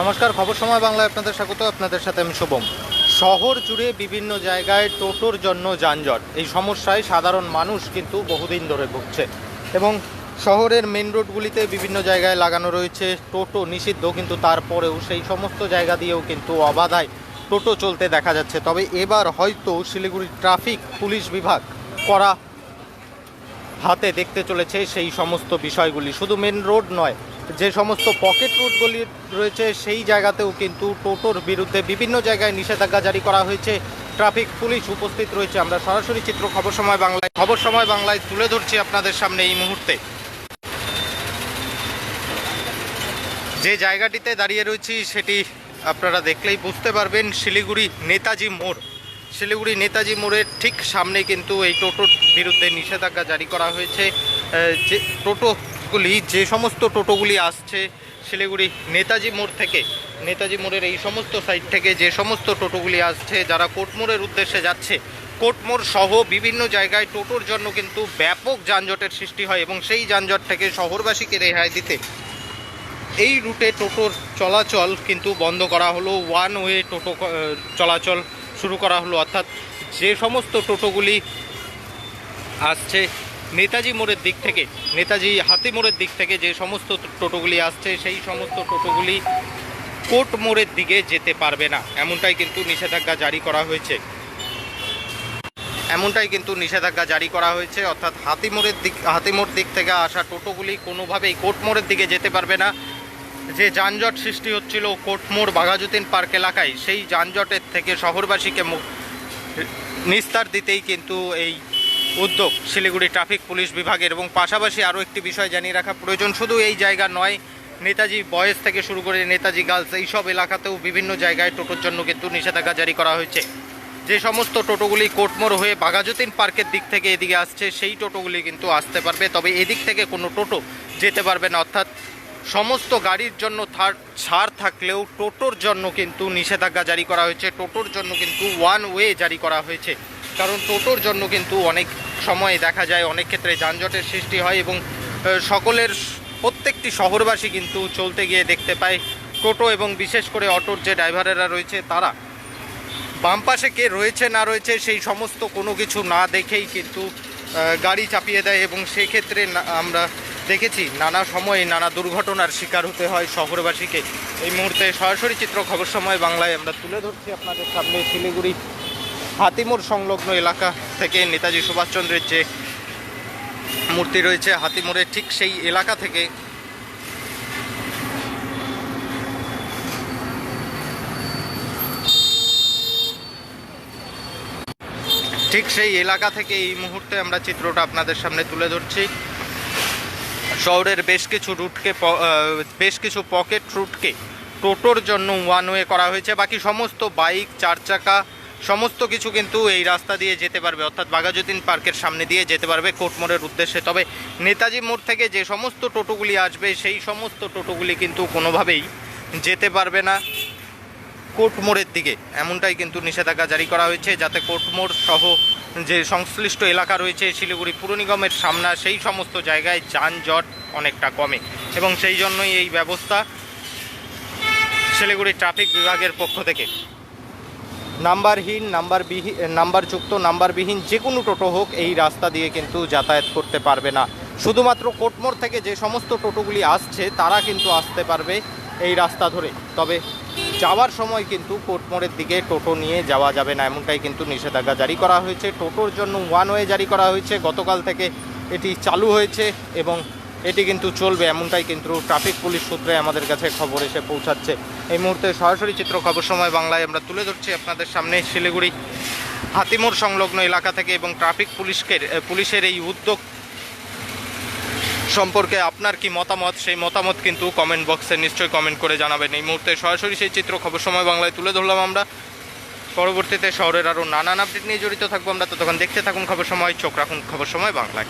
নমস্কার, খবর সময় বাংলায় আপনাদের স্বাগত। আপনাদের সাথে আমি শুভম। শহর জুড়ে বিভিন্ন জায়গায় টোটোর জন্য যানজট, এই সমস্যায় সাধারণ মানুষ কিন্তু বহুদিন ধরে ভুগছে এবং শহরের মেন রোডগুলিতে বিভিন্ন জায়গায় লাগানো রয়েছে টোটো নিষিদ্ধ, কিন্তু তারপরেও সেই সমস্ত জায়গা দিয়েও কিন্তু অবাধায় টোটো চলতে দেখা যাচ্ছে। তবে এবার হয়তো শিলিগুড়ি ট্রাফিক পুলিশ বিভাগ করা হাতে দেখতে চলেছে সেই সমস্ত বিষয়গুলি। শুধু মেন রোড নয়, যে সমস্ত পকেট রোডগুলি রয়েছে সেই জায়গাতেও কিন্তু টোটোর বিরুদ্ধে বিভিন্ন জায়গায় নিষেধাজ্ঞা জারি করা হয়েছে। ট্রাফিক পুলিশ উপস্থিত রয়েছে। আমরা সরাসরি চিত্র খবর সময় বাংলায় তুলে ধরছি আপনাদের সামনে এই মুহূর্তে। যে জায়গাটিতে দাঁড়িয়ে রয়েছি সেটি আপনারা দেখলেই বুঝতে পারবেন, শিলিগুড়ি নেতাজি মোড়ের ঠিক সামনে কিন্তু এই টোটোর বিরুদ্ধে নিষেধাজ্ঞা জারি করা হয়েছে। যে সমস্ত টোটোগুলি আসছে শিলিগুড়ি নেতাজি মোড়ের এই সমস্ত সাইড থেকে যে সমস্ত টোটোগুলি আসছে, যারা কোর্টমোড়ের উদ্দেশ্যে যাচ্ছে, কোর্টমোড় সহ বিভিন্ন জায়গায় টোটোর জন্য কিন্তু ব্যাপক যানজটের সৃষ্টি হয় এবং সেই যানজট থেকে শহরবাসীকে রেহাই দিতে এই রুটে টোটোর চলাচল কিন্তু বন্ধ করা হলো। ওয়ান ওয়ে টোটো চলাচল শুরু করা হলো, অর্থাৎ যে সমস্ত টোটোগুলি আসছে নেতাজি হাতি মোড়ের দিক থেকে যে সমস্ত টোটোগুলি আসছে সেই সমস্ত টোটোগুলি কোর্ট মোড়ের দিকে যেতে পারবে না, এমনটাই কিন্তু নিষেধাজ্ঞা জারি করা হয়েছে। অর্থাৎ হাতিমোড় দিক থেকে আসা টোটোগুলি কোনোভাবেই কোর্ট মোড়ের দিকে যেতে পারবে না। যে যানজট সৃষ্টি হচ্ছিল কোর্টমোড় বাঘাযতীন পার্ক এলাকায়, সেই যানজটের থেকে শহরবাসীকে নিস্তার দিতেই কিন্তু এই উদ্যোগ শিলিগুড়ি ট্রাফিক পুলিশ বিভাগের। এবং পাশাপাশি আরও একটি বিষয় জানিয়ে রাখা প্রয়োজন, শুধু এই জায়গা নয়, নেতাজি বয়েজ থেকে শুরু করে নেতাজি গার্লস এইসব এলাকাতেও বিভিন্ন জায়গায় টোটোর জন্য কিন্তু নিষেধাজ্ঞা জারি করা হয়েছে। যে সমস্ত টোটোগুলি কোর্টমোড় হয়ে বাঘাযতীন পার্কের দিক থেকে এদিকে আসছে সেই টোটোগুলি কিন্তু আসতে পারবে, তবে এদিক থেকে কোনো টোটো যেতে পারবে না। অর্থাৎ সমস্ত গাড়ির জন্য ছাড় থাকলেও টোটোর জন্য কিন্তু নিষেধাজ্ঞা জারি করা হয়েছে। টোটোর জন্য কিন্তু ওয়ান ওয়ে জারি করা হয়েছে, কারণ টোটোর জন্য কিন্তু অনেক সময় দেখা যায় অনেক ক্ষেত্রে যানজটের সৃষ্টি হয় এবং প্রত্যেকটি শহরবাসী কিন্তু চলতে গিয়ে দেখতে পায় টোটো এবং বিশেষ করে অটোর যে ড্রাইভারেরা রয়েছে তারা বাম পাশে কে রয়েছে না রয়েছে সেই সমস্ত কোনো কিছু না দেখেই কিন্তু গাড়ি চাপিয়ে দেয় এবং সেক্ষেত্রে আমরা দেখেছি নানা সময়ে নানা দুর্ঘটনার শিকার হতে হয় শহরবাসীকে। এই মুহূর্তে সরাসরি চিত্র খবর সময় বাংলায় আমরা তুলে ধরছি আপনাদের সামনে শিলিগুড়ি হাতিমোড় সংলগ্ন এলাকা থেকে নেতাজি সুভাষচন্দ্রের যে মূর্তি রয়েছে হাতিমোড়ের ঠিক সেই এলাকা থেকে এই মুহূর্তে আমরা চিত্রটা আপনাদের সামনে তুলে ধরছি। শহরের বেশ কিছু পকেট রুটকে টোটোর জন্য ওয়ান ওয়ে করা হয়েছে, বাকি সমস্ত বাইক, চার চাকা সমস্ত কিছু কিন্তু এই রাস্তা দিয়ে যেতে পারবে, অর্থাৎ বাঘাযতীন পার্কের সামনে দিয়ে যেতে পারবে কোর্টমোড়ের উদ্দেশ্যে। তবে নেতাজি মোড় থেকে যে সমস্ত টোটোগুলি আসবে সেই সমস্ত টোটোগুলি কিন্তু কোনোভাবেই যেতে পারবে না কোর্টমোড়ের দিকে, এমনটাই কিন্তু নিষেধাজ্ঞা জারি করা হয়েছে, যাতে কোর্টমোড় সহ যে সংশ্লিষ্ট এলাকা রয়েছে শিলিগুড়ি পুর নিগমের সামনা সেই সমস্ত জায়গায় যানজট অনেকটা কমে এবং সেই জন্যই এই ব্যবস্থা শিলিগুড়ি ট্রাফিক বিভাগের পক্ষ থেকে। নাম্বারবিহীন যে কোনো টোটো হোক এই রাস্তা দিয়ে কিন্তু যাতায়াত করতে পারবে না। শুধুমাত্র কোর্টমোড় থেকে যে সমস্ত টোটোগুলি আসছে তারা কিন্তু আসতে পারবে এই রাস্তা ধরে, তবে যাওয়ার সময় কিন্তু কোর্টমোড়ের দিকে টোটো নিয়ে যাওয়া যাবে না, এমনটাই কিন্তু নিষেধাজ্ঞা জারি করা হয়েছে। টোটোর জন্য ওয়ান ওয়ে জারি করা হয়েছে, গতকাল থেকে এটি চালু হয়েছে এবং এটি কিন্তু চলবে, এমনটাই কিন্তু ট্রাফিক পুলিশ সূত্রে আমাদের কাছে খবর এসে পৌঁছাচ্ছে। এই মুহূর্তে সরাসরি চিত্র খবর সময় বাংলায় আমরা তুলে ধরছি আপনাদের সামনে শিলিগুড়ি হাতিমোড় সংলগ্ন এলাকা থেকে এবং ট্রাফিক পুলিশের এই উদ্যোগ সম্পর্কে আপনার কি মতামত, সেই মতামত কিন্তু কমেন্ট বক্সে নিশ্চয়ই কমেন্ট করে জানাবেন। এই মুহূর্তে সরাসরি সেই চিত্র খবর সময় বাংলায় তুলে ধরলাম আমরা। পরবর্তীতে শহরের আরও নানান আপডেট নিয়ে জড়িত থাকবো আমরা, ততক্ষণ দেখতে থাকুন খবর সময়, চোখ রাখুন খবর সময় বাংলায়।